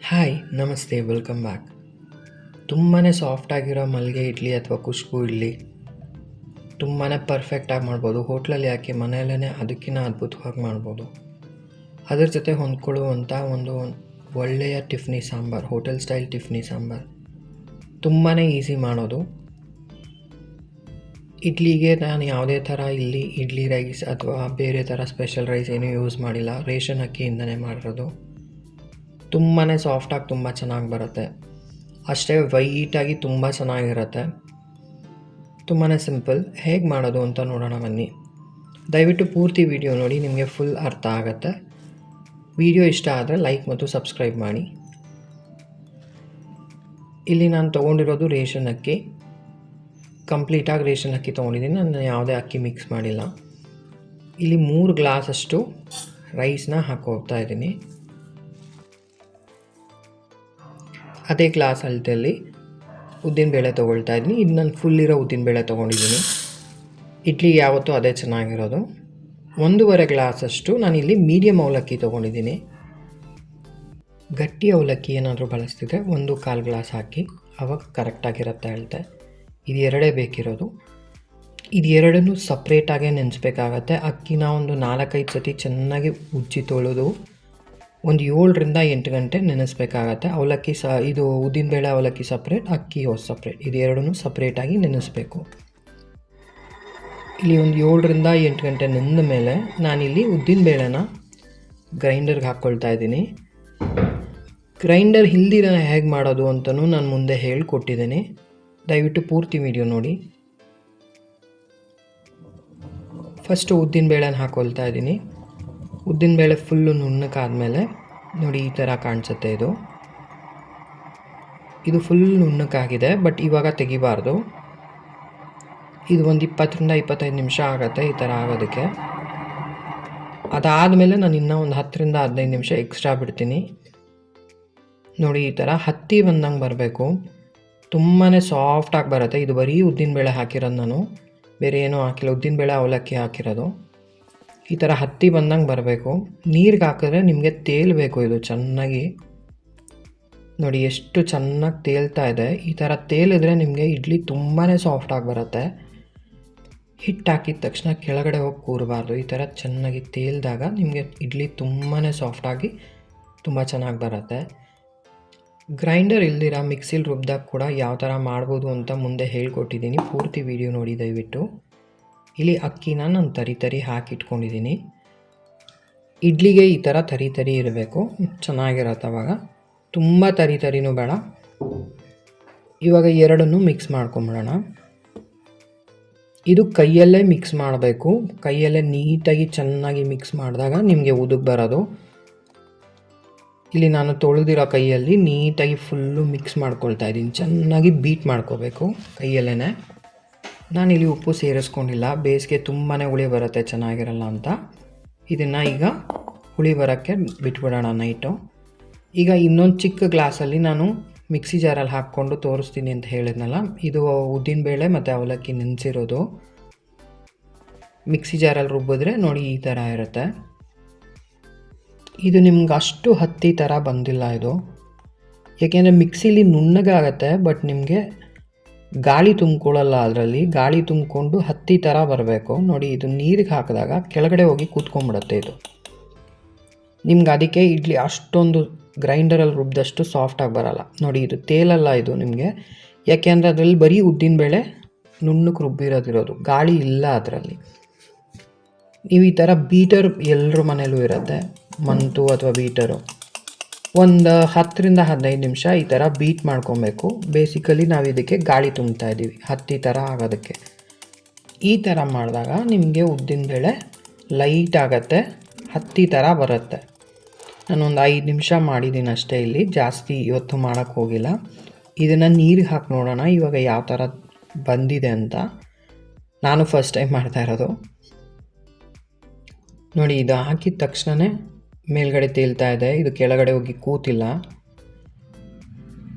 Hi ನಮಸ್ತೆ welcome back. ತುಂಬಾ ಸಾಫ್ಟಾಗಿರೋ ಮಲ್ಲಿಗೆ ಇಡ್ಲಿ ಅಥವಾ ಖುಷ್ಬು ಇಡ್ಲಿ ತುಂಬಾ ಪರ್ಫೆಕ್ಟಾಗಿ ಮಾಡ್ಬೋದು. ಹೋಟ್ಲಲ್ಲಿ ಯಾಕೆ ಮನೆಯಲ್ಲೇ ಅದಕ್ಕಿಂತ ಅದ್ಭುತವಾಗಿ ಮಾಡ್ಬೋದು. ಅದ್ರ ಜೊತೆ ಹೊಂದ್ಕೊಳ್ಳುವಂಥ ಒಂದು ಒಳ್ಳೆಯ ಟಿಫ್ನಿ ಸಾಂಬಾರು, ಹೋಟೆಲ್ ಸ್ಟೈಲ್ ಟಿಫ್ನಿ ಸಾಂಬಾರು ತುಂಬಾ ಈಸಿ ಮಾಡೋದು. ಇಡ್ಲಿಗೆ ನಾನು ಯಾವುದೇ ಥರ ಇಲ್ಲಿ ಇಡ್ಲಿ ರೈಸ್ ಅಥವಾ ಬೇರೆ ಥರ ಸ್ಪೆಷಲ್ ರೈಸ್ ಏನೂ ಯೂಸ್ ಮಾಡಿಲ್ಲ. ರೇಷನ್ ಅಕ್ಕಿಯಿಂದನೇ ಮಾಡಿರೋದು. ತುಂಬಾ ಸಾಫ್ಟಾಗಿ ತುಂಬ ಚೆನ್ನಾಗಿ ಬರುತ್ತೆ. ಅಷ್ಟೇ ವೈಟಾಗಿ ತುಂಬ ಚೆನ್ನಾಗಿರುತ್ತೆ. ತುಂಬಾ ಸಿಂಪಲ್. ಹೇಗೆ ಮಾಡೋದು ಅಂತ ನೋಡೋಣ ಬನ್ನಿ. ದಯವಿಟ್ಟು ಪೂರ್ತಿ ವಿಡಿಯೋ ನೋಡಿ, ನಿಮಗೆ ಫುಲ್ ಅರ್ಥ ಆಗುತ್ತೆ. ವಿಡಿಯೋ ಇಷ್ಟ ಆದರೆ ಲೈಕ್ ಮತ್ತು ಸಬ್ಸ್ಕ್ರೈಬ್ ಮಾಡಿ. ಇಲ್ಲಿ ನಾನು ತೊಗೊಂಡಿರೋದು ರೇಷನ್ ಅಕ್ಕಿ. ಕಂಪ್ಲೀಟಾಗಿ ರೇಷನ್ ಅಕ್ಕಿ ತೊಗೊಂಡಿದ್ದೀನಿ. ನಾನು ಯಾವುದೇ ಅಕ್ಕಿ ಮಿಕ್ಸ್ ಮಾಡಿಲ್ಲ. ಇಲ್ಲಿ 3 ಗ್ಲಾಸಷ್ಟು ರೈಸ್ನ ಹಾಕೋಗ್ತಾ ಇದ್ದೀನಿ. ಅದೇ ಗ್ಲಾಸ್ ಅಳತೆಯಲ್ಲಿ ಉದ್ದಿನಬೇಳೆ ತೊಗೊಳ್ತಾ ಇದ್ದೀನಿ. ಇದು ನಾನು ಫುಲ್ಲಿರೋ ಉದ್ದಿನಬೇಳೆ ತೊಗೊಂಡಿದ್ದೀನಿ. ಇಡ್ಲಿಗೆ ಯಾವತ್ತೂ ಅದೇ ಚೆನ್ನಾಗಿರೋದು. 1.5 ಗ್ಲಾಸಷ್ಟು ನಾನಿಲ್ಲಿ ಮೀಡಿಯಮ್ ಅವಲಕ್ಕಿ ತೊಗೊಂಡಿದ್ದೀನಿ. ಗಟ್ಟಿ ಅವಲಕ್ಕಿ ಏನಾದರೂ ಬಳಸ್ತಿದ್ರೆ 1/4 ಗ್ಲಾಸ್ ಹಾಕಿ, ಆವಾಗ ಕರೆಕ್ಟಾಗಿರುತ್ತೆ ಅಳತೆ. ಇದು 2 ಬೇಕಿರೋದು. ಇದು 2 ಸಪ್ರೇಟಾಗೇ ನೆನೆಸ್ಬೇಕಾಗತ್ತೆ. ಅಕ್ಕಿನ ಒಂದು 4-5 ಸತಿ ಚೆನ್ನಾಗಿ ಉಜ್ಜಿ ತೊಳೆದು ಒಂದು 7ರಿಂದ 8 ಗಂಟೆ ನೆನೆಸ್ಬೇಕಾಗತ್ತೆ. ಅವಲಕ್ಕಿ ಇದು ಉದ್ದಿನಬೇಳೆ ಅವಲಕ್ಕಿ ಸಪ್ರೇಟ್, ಅಕ್ಕಿ ಸಪ್ರೇಟ್. ಇದು 2 ಸಪ್ರೇಟಾಗಿ ನೆನೆಸ್ಬೇಕು. ಇಲ್ಲಿ ಒಂದು 7ರಿಂದ 8 ಗಂಟೆ ನೆಂದ ಮೇಲೆ ನಾನಿಲ್ಲಿ ಉದ್ದಿನಬೇಳೆನ ಗ್ರೈಂಡರ್ಗೆ ಹಾಕ್ಕೊಳ್ತಾ ಇದ್ದೀನಿ. ಗ್ರೈಂಡರ್ ಇಲ್ದಿರ ಹೇಗೆ ಮಾಡೋದು ಅಂತಲೂ ನಾನು ಮುಂದೆ ಹೇಳಿಕೊಟ್ಟಿದ್ದೀನಿ. ದಯವಿಟ್ಟು ಪೂರ್ತಿ ವಿಡಿಯೋ ನೋಡಿ. ಫಸ್ಟು ಉದ್ದಿನಬೇಳೆನ ಹಾಕ್ಕೊಳ್ತಾ ಇದ್ದೀನಿ. ಉದ್ದಿನಬೇಳೆ ಫುಲ್ಲು ನುಣ್ಣಕ್ಕಾದಮೇಲೆ ನೋಡಿ ಈ ಥರ ಕಾಣಿಸುತ್ತೆ. ಇದು ಫುಲ್ ನುಣ್ಣಕ್ಕಾಗಿದೆ, ಬಟ್ ಇವಾಗ ತೆಗಿಬಾರ್ದು. ಇದು ಒಂದು 20ರಿಂದ 25 ನಿಮಿಷ ಆಗುತ್ತೆ ಈ ಥರ ಆಗೋದಕ್ಕೆ. ಅದಾದಮೇಲೆ ನಾನು ಇನ್ನೂ ಒಂದು 10ರಿಂದ 15 ನಿಮಿಷ ಎಕ್ಸ್ಟ್ರಾ ಬಿಡ್ತೀನಿ. ನೋಡಿ ಈ ಥರ ಹತ್ತಿ ಬಂದಂಗೆ ಬರಬೇಕು. ತುಂಬಾ ಸಾಫ್ಟಾಗಿ ಬರುತ್ತೆ. ಇದು ಬರೀ ಉದ್ದಿನಬೇಳೆ ಹಾಕಿರೋದು, ನಾನು ಬೇರೆ ಏನೂ ಹಾಕಿಲ್ಲ. ಉದ್ದಿನಬೇಳೆ ಅವಲಕ್ಕಿ ಹಾಕಿರೋದು. ಈ ಥರ ಹತ್ತಿ ಬಂದಂಗೆ ಬರಬೇಕು. ನೀರಿಗೆ ಹಾಕಿದ್ರೆ ನಿಮಗೆ ತೇಲಬೇಕು. ಇದು ಚೆನ್ನಾಗಿ ನೋಡಿ ಎಷ್ಟು ಚೆನ್ನಾಗಿ ತೇಲ್ತಾ ಇದೆ. ಈ ಥರ ತೇಲಿದ್ರೆ ನಿಮಗೆ ಇಡ್ಲಿ ತುಂಬಾ ಸಾಫ್ಟಾಗಿ ಬರುತ್ತೆ. ಹಿಟ್ಟು ಹಾಕಿದ ತಕ್ಷಣ ಕೆಳಗಡೆ ಹೋಗಿ ಕೂರಬಾರ್ದು. ಈ ಥರ ಚೆನ್ನಾಗಿ ತೇಲಿದಾಗ ನಿಮಗೆ ಇಡ್ಲಿ ತುಂಬಾ ಸಾಫ್ಟಾಗಿ ತುಂಬ ಚೆನ್ನಾಗಿ ಬರುತ್ತೆ. ಗ್ರೈಂಡರ್ ಇಲ್ದಿರ ಮಿಕ್ಸಿಲಿ ರುಬ್ದಾಗ ಕೂಡ ಯಾವ ಥರ ಮಾಡ್ಬೋದು ಅಂತ ಮುಂದೆ ಹೇಳ್ಕೊಟ್ಟಿದ್ದೀನಿ. ಪೂರ್ತಿ ವಿಡಿಯೋ ನೋಡಿ ದಯವಿಟ್ಟು. ಇಲ್ಲಿ ಅಕ್ಕಿನ ನಾನು ತರಿ ಹಾಕಿಟ್ಕೊಂಡಿದ್ದೀನಿ. ಇಡ್ಲಿಗೆ ಈ ಥರ ತರಿ ಇರಬೇಕು, ಚೆನ್ನಾಗಿರತ್ತೆ. ಅವಾಗ ತುಂಬ ತರಿನೂ ಬೇಡ. ಇವಾಗ 2 ಮಿಕ್ಸ್ ಮಾಡ್ಕೊಂಬಿಡೋಣ. ಇದು ಕೈಯಲ್ಲೇ ಮಿಕ್ಸ್ ಮಾಡಬೇಕು. ಕೈಯಲ್ಲೇ ನೀಟಾಗಿ ಚೆನ್ನಾಗಿ ಮಿಕ್ಸ್ ಮಾಡಿದಾಗ ನಿಮಗೆ ಉದುಗ್ ಬರೋದು. ಇಲ್ಲಿ ನಾನು ತೊಳೆದಿರೋ ಕೈಯಲ್ಲಿ ನೀಟಾಗಿ ಫುಲ್ಲು ಮಿಕ್ಸ್ ಮಾಡ್ಕೊಳ್ತಾ ಇದ್ದೀನಿ. ಚೆನ್ನಾಗಿ ಬೀಟ್ ಮಾಡ್ಕೋಬೇಕು ಕೈಯಲ್ಲೇ. ನಾನಿಲ್ಲಿ ಉಪ್ಪು ಸೇರಿಸ್ಕೊಂಡಿಲ್ಲ. ಬೇಸಿಗೆ ತುಂಬಾ ಹುಳಿ ಬರುತ್ತೆ, ಚೆನ್ನಾಗಿರಲ್ಲ ಅಂತ. ಇದನ್ನು ಈಗ ಹುಳಿ ಬರೋಕ್ಕೆ ಬಿಟ್ಬಿಡೋಣ ನೈಟು. ಈಗ ಇನ್ನೊಂದು ಚಿಕ್ಕ ಗ್ಲಾಸಲ್ಲಿ ನಾನು ಮಿಕ್ಸಿ ಜಾರಲ್ಲಿ ಹಾಕ್ಕೊಂಡು ತೋರಿಸ್ತೀನಿ ಅಂತ ಹೇಳಿದ್ನಲ್ಲ, ಇದು ಉದ್ದಿನಬೇಳೆ ಮತ್ತು ಅವಲಕ್ಕಿ ನೆನೆಸಿರೋದು. ಮಿಕ್ಸಿ ಜಾರಲ್ಲಿ ರುಬ್ಬಿದ್ರೆ ನೋಡಿ ಈ ಥರ ಇರುತ್ತೆ. ಇದು ನಿಮ್ಗೆ ಅಷ್ಟು ಹತ್ತಿ ಥರ ಬಂದಿಲ್ಲ ಇದು, ಏಕೆಂದರೆ ಮಿಕ್ಸಿಲಿ ನುಣ್ಣಗಾಗತ್ತೆ. ಬಟ್ ನಿಮಗೆ ಗಾಳಿ ತುಂಬ್ಕೊಳ್ಳಲ್ಲ. ಅದರಲ್ಲಿ ಗಾಳಿ ತುಂಬಿಕೊಂಡು ಹತ್ತಿ ಥರ ಬರಬೇಕು. ನೋಡಿ ಇದು ನೀರಿಗೆ ಹಾಕಿದಾಗ ಕೆಳಗಡೆ ಹೋಗಿ ಕೂತ್ಕೊಂಡ್ಬಿಡುತ್ತೆ. ಇದು ನಿಮ್ಗೆ ಅದಕ್ಕೆ ಇಡ್ಲಿ ಅಷ್ಟೊಂದು ಗ್ರೈಂಡರಲ್ಲಿ ರುಬ್ಬಿದಷ್ಟು ಸಾಫ್ಟಾಗಿ ಬರಲ್ಲ. ನೋಡಿ ಇದು ತೇಲಲ್ಲ ಇದು ನಿಮಗೆ, ಯಾಕೆಂದರೆ ಅದರಲ್ಲಿ ಬರೀ ಉದ್ದಿನಬೇಳೆ ನುಣ್ಣಕ್ಕೆ ರುಬ್ಬಿರೋದಿರೋದು, ಗಾಳಿ ಇಲ್ಲ ಅದರಲ್ಲಿ. ನೀವು ಈ ಥರ ಬೀಟರ್ ಎಲ್ಲರ ಮನೇಲೂ ಇರುತ್ತೆ, ಮಂತು ಅಥವಾ ಬೀಟರು. ಒಂದು 10ರಿಂದ 15 ನಿಮಿಷ ಈ ಥರ ಬೀಟ್ ಮಾಡ್ಕೊಬೇಕು. ಬೇಸಿಕಲಿ ನಾವು ಇದಕ್ಕೆ ಗಾಳಿ ತುಂಬ್ತಾ ಇದ್ದೀವಿ ಹತ್ತಿ ಥರ ಆಗೋದಕ್ಕೆ. ಈ ಥರ ಮಾಡಿದಾಗ ನಿಮಗೆ ಉದ್ದಿನಬೇಳೆ ಲೈಟ್ ಆಗುತ್ತೆ, ಹತ್ತಿ ಥರ ಬರುತ್ತೆ. ನಾನೊಂದು 5 ನಿಮಿಷ ಮಾಡಿದ್ದೀನಿ ಅಷ್ಟೇ. ಇಲ್ಲಿ ಜಾಸ್ತಿ ಇವತ್ತು ಮಾಡೋಕ್ಕೆ ಹೋಗಿಲ್ಲ. ಇದನ್ನು ನೀರಿಗೆ ಹಾಕಿ ನೋಡೋಣ ಇವಾಗ ಯಾವ ಥರ ಬಂದಿದೆ ಅಂತ. ನಾನು ಫಸ್ಟ್ ಟೈಮ್ ಮಾಡ್ತಾ ಇರೋದು. ನೋಡಿ ಇದು ಹಾಕಿದ ತಕ್ಷಣವೇ ಮೇಲ್ಗಡೆ ತೇಲ್ತಾ ಇದೆ. ಇದು ಕೆಳಗಡೆ ಹೋಗಿ ಕೂತಿಲ್ಲ.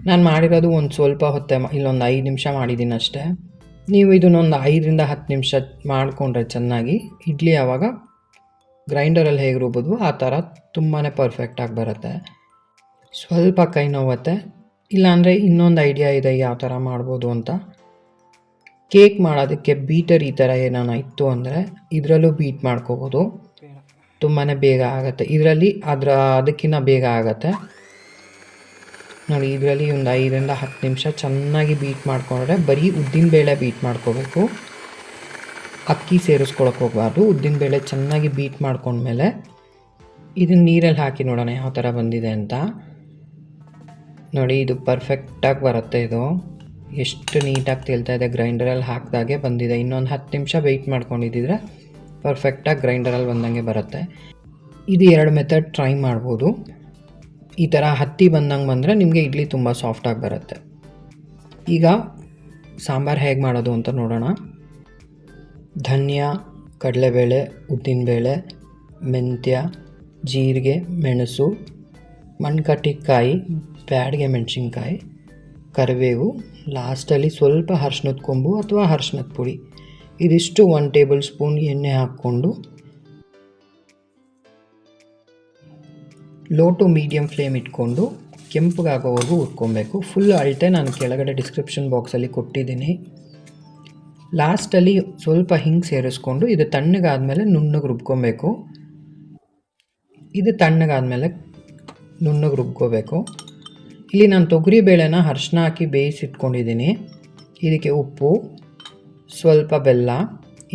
ನಾನು ಮಾಡಿರೋದು ಒಂದು ಸ್ವಲ್ಪ ಹೊತ್ತೆ, ಇಲ್ಲೊಂದು 5 ನಿಮಿಷ ಮಾಡಿದ್ದೀನಿ ಅಷ್ಟೇ. ನೀವು ಇದನ್ನೊಂದು 5ರಿಂದ 10 ನಿಮಿಷ ಮಾಡಿಕೊಂಡ್ರೆ ಚೆನ್ನಾಗಿ ಇಡ್ಲಿ ಆವಾಗ ಗ್ರೈಂಡರಲ್ಲಿ ಹೇಗೆ ರುಬ್ಬೋದು ಆ ಥರ ತುಂಬಾ ಪರ್ಫೆಕ್ಟಾಗಿ ಬರುತ್ತೆ. ಸ್ವಲ್ಪ ಕೈ ನೋವುತ್ತೆ. ಇಲ್ಲಾಂದರೆ ಇನ್ನೊಂದು ಐಡಿಯಾ ಇದೆ ಯಾವ ಥರ ಮಾಡ್ಬೋದು ಅಂತ. ಕೇಕ್ ಮಾಡೋದಕ್ಕೆ ಬೀಟರ್ ಈ ಥರ ಏನಾನ ಇತ್ತು ಅಂದರೆ ಇದರಲ್ಲೂ ಬೀಟ್ ಮಾಡ್ಕೋಬೋದು, ತುಂಬಾ ಬೇಗ ಆಗುತ್ತೆ. ಇದರಲ್ಲಿ ಅದಕ್ಕಿಂತ ಬೇಗ ಆಗುತ್ತೆ ನೋಡಿ. ಇದರಲ್ಲಿ ಒಂದು 5ರಿಂದ 10 ನಿಮಿಷ ಚೆನ್ನಾಗಿ ಬೀಟ್ ಮಾಡ್ಕೊಂಡ್ರೆ, ಬರೀ ಉದ್ದಿನಬೇಳೆ ಬೀಟ್ ಮಾಡ್ಕೋಬೇಕು, ಅಕ್ಕಿ ಸೇರಿಸ್ಕೊಳಕ್ಕೆ ಹೋಗಬಾರ್ದು. ಉದ್ದಿನಬೇಳೆ ಚೆನ್ನಾಗಿ ಬೀಟ್ ಮಾಡ್ಕೊಂಡ್ಮೇಲೆ ಇದನ್ನ ನೀರಲ್ಲಿ ಹಾಕಿ ನೋಡೋಣ ಯಾವ ಥರ ಬಂದಿದೆ ಅಂತ. ನೋಡಿ ಇದು ಪರ್ಫೆಕ್ಟಾಗಿ ಬರುತ್ತೆ. ಇದು ಎಷ್ಟು ನೀಟಾಗಿ ತೇಲ್ತಾ ಇದೆ, ಗ್ರೈಂಡರಲ್ಲಿ ಹಾಕಿದಾಗೆ ಬಂದಿದೆ. ಇನ್ನೊಂದು 10 ನಿಮಿಷ ವೆಯ್ಟ್ ಮಾಡ್ಕೊಂಡಿದ್ದಿದ್ರೆ ಪರ್ಫೆಕ್ಟಾಗಿ ಗ್ರೈಂಡರಲ್ಲಿ ಬಂದಂಗೆ ಬರುತ್ತೆ. ಇದು 2 ಮೆಥಡ್ ಟ್ರೈ ಮಾಡ್ಬೋದು. ಈ ಥರ ಹತ್ತಿ ಬಂದಂಗೆ ಬಂದರೆ ನಿಮಗೆ ಇಡ್ಲಿ ತುಂಬ ಸಾಫ್ಟಾಗಿ ಬರುತ್ತೆ. ಈಗ ಸಾಂಬಾರು ಹೇಗೆ ಮಾಡೋದು ಅಂತ ನೋಡೋಣ. ಧನಿಯ, ಕಡಲೆಬೇಳೆ, ಉದ್ದಿನಬೇಳೆ, ಮೆಂತ್ಯ, ಜೀರಿಗೆ, ಮೆಣಸು, ಮಣ್ಕಟ್ಟಿಕಾಯಿ, ಬ್ಯಾಡಿಗೆ ಮೆಣಸಿನ್ಕಾಯಿ, ಕರಿಬೇವು, ಲಾಸ್ಟಲ್ಲಿ ಸ್ವಲ್ಪ ಅರಿಶಿನದ ಕೊಂಬು ಅಥವಾ ಅರಿಶಿನದ ಪುಡಿ, ಇದಿಷ್ಟು 1 ಟೇಬಲ್ ಸ್ಪೂನ್ ಎಣ್ಣೆ ಹಾಕ್ಕೊಂಡು ಲೋ ಟು ಮೀಡಿಯಮ್ ಫ್ಲೇಮ್ ಇಟ್ಕೊಂಡು ಕೆಂಪಗಾಗೋವರೆಗೂ ಹುರ್ಕೊಬೇಕು. ಫುಲ್ ಅಳತೆ ನಾನು ಕೆಳಗಡೆ ಡಿಸ್ಕ್ರಿಪ್ಷನ್ ಬಾಕ್ಸಲ್ಲಿ ಕೊಟ್ಟಿದ್ದೀನಿ. ಲಾಸ್ಟಲ್ಲಿ ಸ್ವಲ್ಪ ಹಿಂಗೆ ಸೇರಿಸ್ಕೊಂಡು ಇದು ತಣ್ಣಗಾದಮೇಲೆ ನುಣ್ಣಗೆ ರುಬ್ಕೊಬೇಕು. ಇದು ತಣ್ಣಗಾದಮೇಲೆ ನುಣ್ಣಗೆ ರುಬ್ಕೋಬೇಕು. ಇಲ್ಲಿ ನಾನು ತೊಗರಿಬೇಳೆನ ಅರಿಶಿನ ಹಾಕಿ ಬೇಯಿಸಿಟ್ಕೊಂಡಿದ್ದೀನಿ. ಇದಕ್ಕೆ ಉಪ್ಪು, ಸ್ವಲ್ಪ ಬೆಲ್ಲ,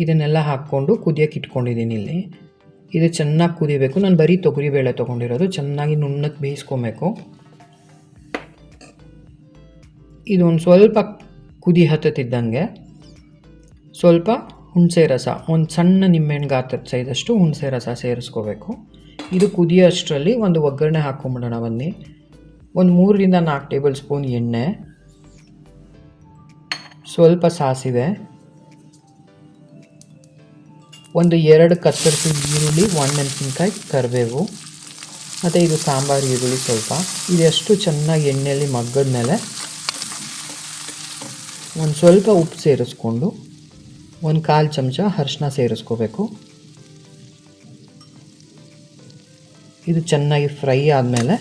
ಇದನ್ನೆಲ್ಲ ಹಾಕ್ಕೊಂಡು ಕುದಿಯೋಕೆ ಇಟ್ಕೊಂಡಿದ್ದೀನಿ. ಇಲ್ಲಿ ಇದು ಚೆನ್ನಾಗಿ ಕುದಿಬೇಕು. ನಾನು ಬರೀ ತೊಗರಿಬೇಳೆ ತೊಗೊಂಡಿರೋದು. ಚೆನ್ನಾಗಿ ನುಣ್ಣಗೆ ಬೇಯಿಸ್ಕೊಬೇಕು. ಇದು ಒಂದು ಸ್ವಲ್ಪ ಕುದಿ ಹತ್ತುತ್ತಿದ್ದಂಗೆ ಸ್ವಲ್ಪ ಹುಣಸೆ ರಸ, ಒಂದು ಸಣ್ಣ ನಿಂಬೆಹಣ್ಣು ಗಾತ್ರದ ಸೈಜಷ್ಟು ಹುಣಸೆ ರಸ ಸೇರಿಸ್ಕೋಬೇಕು. ಇದು ಕುದಿಯೋ ಅಷ್ಟರಲ್ಲಿ ಒಂದು ಒಗ್ಗರಣೆ ಹಾಕ್ಕೊಂಬಿಡೋಣ ಬನ್ನಿ. ಒಂದು 3ರಿಂದ 4 ಟೇಬಲ್ ಸ್ಪೂನ್ ಎಣ್ಣೆ, ಸ್ವಲ್ಪ ಸಾಸಿವೆ, ಒಂದು 2 ಕತ್ತರಿಸಿ ಈರುಳ್ಳಿ, 1 ಮೆಣಸಿನ್ಕಾಯಿ, ಕರಿಬೇವು ಮತ್ತು ಇದು ಸಾಂಬಾರು ಈರುಳ್ಳಿ ಸ್ವಲ್ಪ. ಇದೆಷ್ಟು ಚೆನ್ನಾಗಿ ಎಣ್ಣೆಯಲ್ಲಿ ಮಗ್ಗದ ಮೇಲೆ ಒಂದು ಸ್ವಲ್ಪ ಉಪ್ಪು ಸೇರಿಸ್ಕೊಂಡು 1/4 ಚಮಚ ಅರಿಶಿನ ಸೇರಿಸ್ಕೋಬೇಕು. ಇದು ಚೆನ್ನಾಗಿ ಫ್ರೈ ಆದಮೇಲೆ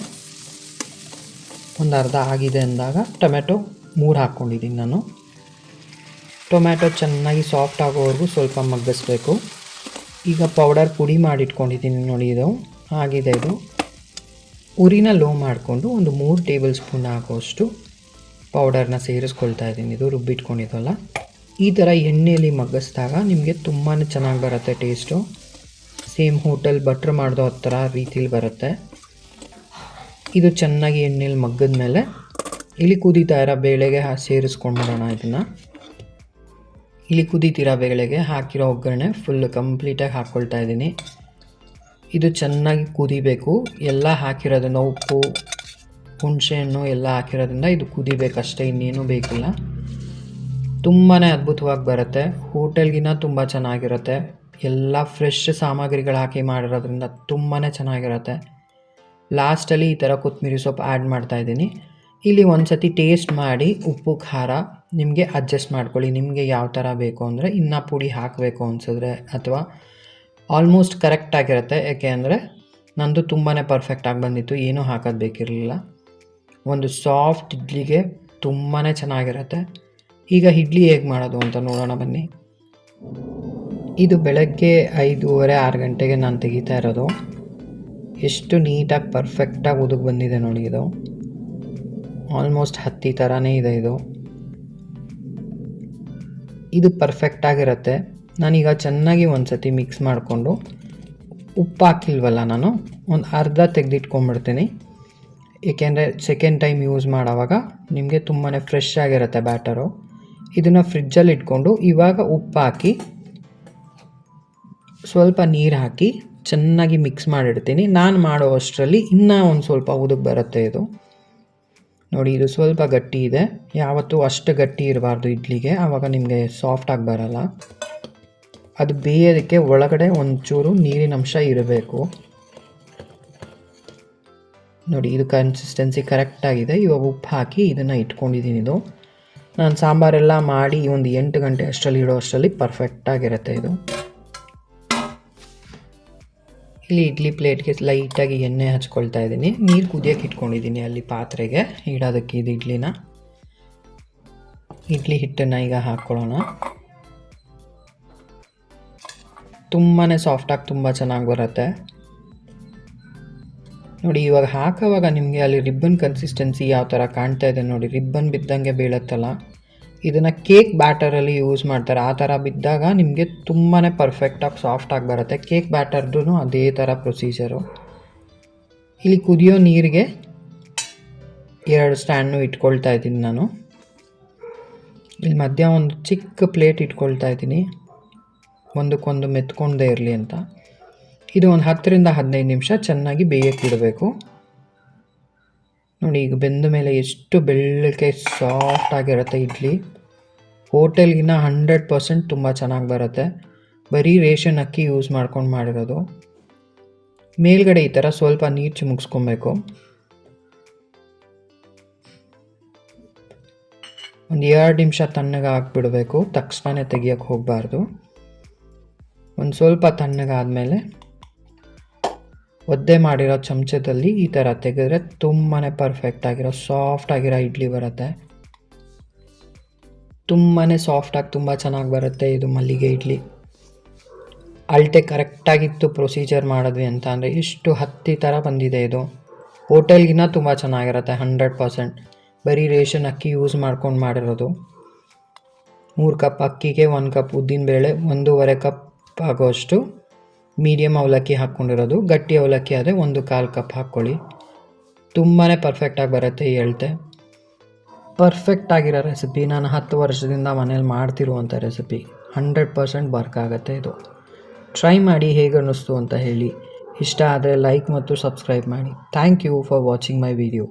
ಒಂದು ಅರ್ಧ ಆಗಿದೆ ಅಂದಾಗ ಟೊಮೆಟೊ 3 ಹಾಕ್ಕೊಂಡಿದ್ದೀನಿ ನಾನು. ಟೊಮ್ಯಾಟೊ ಚೆನ್ನಾಗಿ ಸಾಫ್ಟ್ ಆಗೋವರೆಗೂ ಸ್ವಲ್ಪ ಮಗ್ಗಿಸ್ಬೇಕು. ಈಗ ಪೌಡರ್ ಪುಡಿ ಮಾಡಿಟ್ಕೊಂಡಿದ್ದೀನಿ ನೋಡಿ, ಇದು ಆಗಿದೆ. ಇದು ಉರಿನ ಲೋ ಮಾಡಿಕೊಂಡು ಒಂದು 3 ಟೇಬಲ್ ಸ್ಪೂನ್ ಆಗೋಷ್ಟು ಪೌಡರ್ನ ಸೇರಿಸ್ಕೊಳ್ತಾ ಇದ್ದೀನಿ. ಇದು ರುಬ್ಬಿಟ್ಕೊಂಡಿದ್ದಲ್ಲ. ಈ ಥರ ಎಣ್ಣೆಯಲ್ಲಿ ಮಗ್ಗಿಸಿದಾಗ ನಿಮಗೆ ತುಂಬಾ ಚೆನ್ನಾಗಿ ಬರುತ್ತೆ ಟೇಸ್ಟು. ಸೇಮ್ ಹೋಟೆಲ್ ಬಟ್ರ್ ಮಾಡಿದೋ ಆ ಥರ ರೀತಿಲಿ ಬರುತ್ತೆ. ಇದು ಚೆನ್ನಾಗಿ ಎಣ್ಣೆಯಲ್ಲಿ ಮಗ್ಗಿದ ಮೇಲೆ ಇಲ್ಲಿ ಕುದೀತಾ ಇರೋ ಬೇಳೆಗೆ ಸೇರಿಸ್ಕೊಂಡ್ಬಿಡೋಣ. ಇದನ್ನು ಇಲ್ಲಿ ಕುದೀತಿರೋ ಬೇಳೆಗೆ ಹಾಕಿರೋ ಒಗ್ಗರಣೆ ಫುಲ್ ಕಂಪ್ಲೀಟಾಗಿ ಹಾಕ್ಕೊಳ್ತಾ ಇದ್ದೀನಿ. ಇದು ಚೆನ್ನಾಗಿ ಕುದಿಬೇಕು. ಎಲ್ಲ ಹಾಕಿರೋದ್ರಿಂದ ಉಪ್ಪು, ಹುಣಸೆಹಣ್ಣು ಎಲ್ಲ ಹಾಕಿರೋದ್ರಿಂದ ಇದು ಕುದಿಬೇಕಷ್ಟೇ, ಇನ್ನೇನು ಬೇಕಿಲ್ಲ. ತುಂಬಾ ಅದ್ಭುತವಾಗಿ ಬರುತ್ತೆ. ಹೋಟೆಲ್ಗಿನ್ನ ತುಂಬ ಚೆನ್ನಾಗಿರುತ್ತೆ. ಎಲ್ಲ ಫ್ರೆಶ್ ಸಾಮಗ್ರಿಗಳು ಹಾಕಿ ಮಾಡಿರೋದ್ರಿಂದ ತುಂಬಾ ಚೆನ್ನಾಗಿರುತ್ತೆ. ಲಾಸ್ಟಲ್ಲಿ ಈ ಥರ ಕೊತ್ತಂಬರಿ ಸೊಪ್ಪು ಆ್ಯಡ್ ಮಾಡ್ತಾಯಿದ್ದೀನಿ. ಇಲ್ಲಿ ಒಂದು ಸತಿ ಟೇಸ್ಟ್ ಮಾಡಿ ಉಪ್ಪು ಖಾರ ನಿಮಗೆ ಅಡ್ಜಸ್ಟ್ ಮಾಡ್ಕೊಳ್ಳಿ. ನಿಮಗೆ ಯಾವ ಥರ ಬೇಕು ಅಂದರೆ ಇನ್ನೂ ಪುಡಿ ಹಾಕಬೇಕು ಅನಿಸಿದ್ರೆ, ಅಥವಾ ಆಲ್ಮೋಸ್ಟ್ ಕರೆಕ್ಟಾಗಿರುತ್ತೆ. ಯಾಕೆ ಅಂದರೆ ನಂದು ತುಂಬಾ ಪರ್ಫೆಕ್ಟಾಗಿ ಬಂದಿತ್ತು, ಏನೂ ಹಾಕೋದು ಬೇಕಿರಲಿಲ್ಲ. ಒಂದು ಸಾಫ್ಟ್ ಇಡ್ಲಿಗೆ ತುಂಬಾ ಚೆನ್ನಾಗಿರುತ್ತೆ. ಈಗ ಇಡ್ಲಿ ಹೇಗೆ ಮಾಡೋದು ಅಂತ ನೋಡೋಣ ಬನ್ನಿ. ಇದು ಬೆಳಗ್ಗೆ 5:30-6 ಗಂಟೆಗೆ ನಾನು ತೆಗಿತಾ ಇರೋದು. ಎಷ್ಟು ನೀಟಾಗಿ ಪರ್ಫೆಕ್ಟಾಗಿ ಉದುಗಿ ಬಂದಿದೆ ನೋಡಿ. ಇದು ಆಲ್ಮೋಸ್ಟ್ ಹತ್ತಿ ಥರನೇ ಇದೆ. ಇದು ಪರ್ಫೆಕ್ಟಾಗಿರುತ್ತೆ. ನಾನೀಗ ಚೆನ್ನಾಗಿ ಒಂದು ಸತಿ ಮಿಕ್ಸ್ ಮಾಡಿಕೊಂಡು, ಉಪ್ಪು ಹಾಕಿಲ್ವಲ್ಲ ನಾನು, ಒಂದು ಅರ್ಧ ತೆಗೆದಿಟ್ಕೊಂಡ್ಬಿಡ್ತೀನಿ. ಏಕೆಂದರೆ ಸೆಕೆಂಡ್ ಟೈಮ್ ಯೂಸ್ ಮಾಡೋವಾಗ ನಿಮಗೆ ತುಂಬಾ ಫ್ರೆಶ್ ಆಗಿರುತ್ತೆ ಬ್ಯಾಟರು. ಇದನ್ನು ಫ್ರಿಜ್ಜಲ್ಲಿ ಇಟ್ಕೊಂಡು ಇವಾಗ ಉಪ್ಪು ಹಾಕಿ ಸ್ವಲ್ಪ ನೀರು ಹಾಕಿ ಚೆನ್ನಾಗಿ ಮಿಕ್ಸ್ ಮಾಡಿಡ್ತೀನಿ. ನಾನು ಮಾಡೋ ಅಷ್ಟರಲ್ಲಿ ಇನ್ನೂ ಒಂದು ಸ್ವಲ್ಪ ಉದುಗ್ ಬರುತ್ತೆ. ಇದು ನೋಡಿ, ಇದು ಸ್ವಲ್ಪ ಗಟ್ಟಿ ಇದೆ. ಯಾವತ್ತೂ ಅಷ್ಟು ಗಟ್ಟಿ ಇರಬಾರ್ದು ಇಡ್ಲಿಗೆ, ಆವಾಗ ನಿಮಗೆ ಸಾಫ್ಟಾಗಿ ಬರಲ್ಲ. ಅದು ಬೇಯೋದಕ್ಕೆ ಒಳಗಡೆ ಒಂಚೂರು ನೀರಿನ ಅಂಶ ಇರಬೇಕು. ನೋಡಿ, ಇದು ಕನ್ಸಿಸ್ಟೆನ್ಸಿ ಕರೆಕ್ಟಾಗಿದೆ. ಇವಾಗ ಉಪ್ಪು ಹಾಕಿ ಇದನ್ನು ಇಟ್ಕೊಂಡಿದ್ದೀನಿ. ಇದು ನಾನು ಸಾಂಬಾರೆಲ್ಲ ಮಾಡಿ ಒಂದು 8 ಗಂಟೆ ಅಷ್ಟರಲ್ಲಿ ಇಡೋ ಅಷ್ಟರಲ್ಲಿ ಪರ್ಫೆಕ್ಟಾಗಿರುತ್ತೆ. ಇದು ಇಲ್ಲಿ ಇಡ್ಲಿ ಪ್ಲೇಟ್ಗೆ ಲೈಟಾಗಿ ಎಣ್ಣೆ ಹಚ್ಕೊಳ್ತಾ ಇದ್ದೀನಿ. ನೀರು ಕುದಿಯೋಕೆ ಇಟ್ಕೊಂಡಿದ್ದೀನಿ ಅಲ್ಲಿ ಪಾತ್ರೆಗೆ ಇಡೋದಕ್ಕೆ ಇದು ಇಡ್ಲಿ ಹಿಟ್ಟನ್ನು ಈಗ ಹಾಕ್ಕೊಳ್ಳೋಣ. ತುಂಬಾ ಸಾಫ್ಟಾಗಿ ತುಂಬ ಚೆನ್ನಾಗಿ ಬರುತ್ತೆ ನೋಡಿ. ಇವಾಗ ಹಾಕೋವಾಗ ನಿಮಗೆ ಅಲ್ಲಿ ರಿಬ್ಬನ್ ಕನ್ಸಿಸ್ಟೆನ್ಸಿ ಯಾವ ಥರ ಕಾಣ್ತಾ ಇದೆ ನೋಡಿ, ರಿಬ್ಬನ್ ಬಿದ್ದಂಗೆ ಬೀಳುತ್ತಲ್ಲ, ಇದನ್ನು ಕೇಕ್ ಬ್ಯಾಟರಲ್ಲಿ ಯೂಸ್ ಮಾಡ್ತಾರೆ. ಆ ಥರ ಬಿದ್ದಾಗ ನಿಮಗೆ ತುಂಬಾ ಪರ್ಫೆಕ್ಟಾಗಿ ಸಾಫ್ಟಾಗಿ ಬರುತ್ತೆ. ಕೇಕ್ ಬ್ಯಾಟರ್ದು ಅದೇ ಥರ ಪ್ರೊಸೀಜರು. ಇಲ್ಲಿ ಕುದಿಯೋ ನೀರಿಗೆ 2 ಸ್ಟ್ಯಾಂಡ್ನು ಇಟ್ಕೊಳ್ತಾ ಇದ್ದೀನಿ ನಾನು. ಇಲ್ಲಿ ಮಧ್ಯ ಒಂದು ಚಿಕ್ಕ ಪ್ಲೇಟ್ ಇಟ್ಕೊಳ್ತಾ ಇದ್ದೀನಿ, ಒಂದಕ್ಕೊಂದು ಮೆತ್ಕೊಂಡೇ ಇರಲಿ ಅಂತ. ಇದು ಒಂದು 10ರಿಂದ 15 ನಿಮಿಷ ಚೆನ್ನಾಗಿ ಬೇಯಕ್ಕೆ ಬಿಡಬೇಕು ನೋಡಿ. ಈಗ ಬೆಂದ ಮೇಲೆ ಎಷ್ಟು ಬೆಳ್ಳಗೆ ಸಾಫ್ಟ್ ಆಗಿರುತ್ತೆ ಇಡ್ಲಿ. ಹೋಟೆಲ್ಗಿನ್ನ 100% ತುಂಬ ಚೆನ್ನಾಗಿ ಬರುತ್ತೆ. ಬರೀ ರೇಷನ್ ಅಕ್ಕಿ ಯೂಸ್ ಮಾಡ್ಕೊಂಡು ಮಾಡಿರೋದು. ಮೇಲ್ಗಡೆ ಈ ಥರ ಸ್ವಲ್ಪ ನೀರು ಚಿಮುಕ್ಸ್ಕೊಬೇಕು. ಒಂದು 2 ನಿಮಿಷ ತಣ್ಣಗೆ ಹಾಕ್ಬಿಡಬೇಕು, ತಕ್ಷಣ ತೆಗಿಯೋಕ್ಕೆ ಹೋಗಬಾರ್ದು. ಒಂದು ಸ್ವಲ್ಪ ತಣ್ಣಗಾದಮೇಲೆ ಒದ್ದೆ ಮಾಡಿರೋ ಚಮಚದಲ್ಲಿ ಈ ಥರ ತೆಗೆದ್ರೆ ತುಂಬಾ ಪರ್ಫೆಕ್ಟ್ ಆಗಿರೋ ಸಾಫ್ಟ್ ಆಗಿರೋ ಇಡ್ಲಿ ಬರುತ್ತೆ. ತುಂಬಾ ಸಾಫ್ಟಾಗಿ ತುಂಬ ಚೆನ್ನಾಗಿ ಬರುತ್ತೆ ಇದು ಮಲ್ಲಿಗೆ ಇಡ್ಲಿ. ಅಳತೆ ಕರೆಕ್ಟಾಗಿತ್ತು ಪ್ರೊಸೀಜರ್ ಮಾಡಿದ್ವಿ ಅಂತ ಅಂದರೆ ಇಷ್ಟು ಹತ್ತಿ ಥರ ಬಂದಿದೆ ಇದು. ಹೋಟೆಲ್ಗಿನ್ನ ತುಂಬ ಚೆನ್ನಾಗಿರುತ್ತೆ 100%. ಬರೀ ರೇಷನ್ ಅಕ್ಕಿ ಯೂಸ್ ಮಾಡ್ಕೊಂಡು ಮಾಡಿರೋದು. 3 ಕಪ್ ಅಕ್ಕಿಗೆ 1 ಕಪ್ ಉದ್ದಿನಬೇಳೆ, 1.5 ಕಪ್ ಆಗೋಷ್ಟು ಮೀಡಿಯಮ್ ಅವಲಕ್ಕಿ ಹಾಕ್ಕೊಂಡಿರೋದು. ಗಟ್ಟಿ ಅವಲಕ್ಕಿ ಆದರೆ 1/4 ಕಪ್ ಹಾಕ್ಕೊಳ್ಳಿ. ತುಂಬಾ ಪರ್ಫೆಕ್ಟಾಗಿ ಬರುತ್ತೆ ಈ ಅಳತೆ. ಪರ್ಫೆಕ್ಟ್ ಆಗಿರೋ ರೆಸಿಪಿ, ನಾನು 10 ವರ್ಷದಿಂದ ಮನೇಲಿ ಮಾಡ್ತಿರುವಂಥ ರೆಸಿಪಿ. 100% ವರ್ಕ್ ಆಗುತ್ತೆ ಇದು. ಟ್ರೈ ಮಾಡಿ ಹೇಗೆ ಅನ್ನಿಸ್ತು ಅಂತ ಹೇಳಿ. ಇಷ್ಟ ಆದರೆ ಲೈಕ್ ಮತ್ತು ಸಬ್ಸ್ಕ್ರೈಬ್ ಮಾಡಿ. Thank you for watching my video.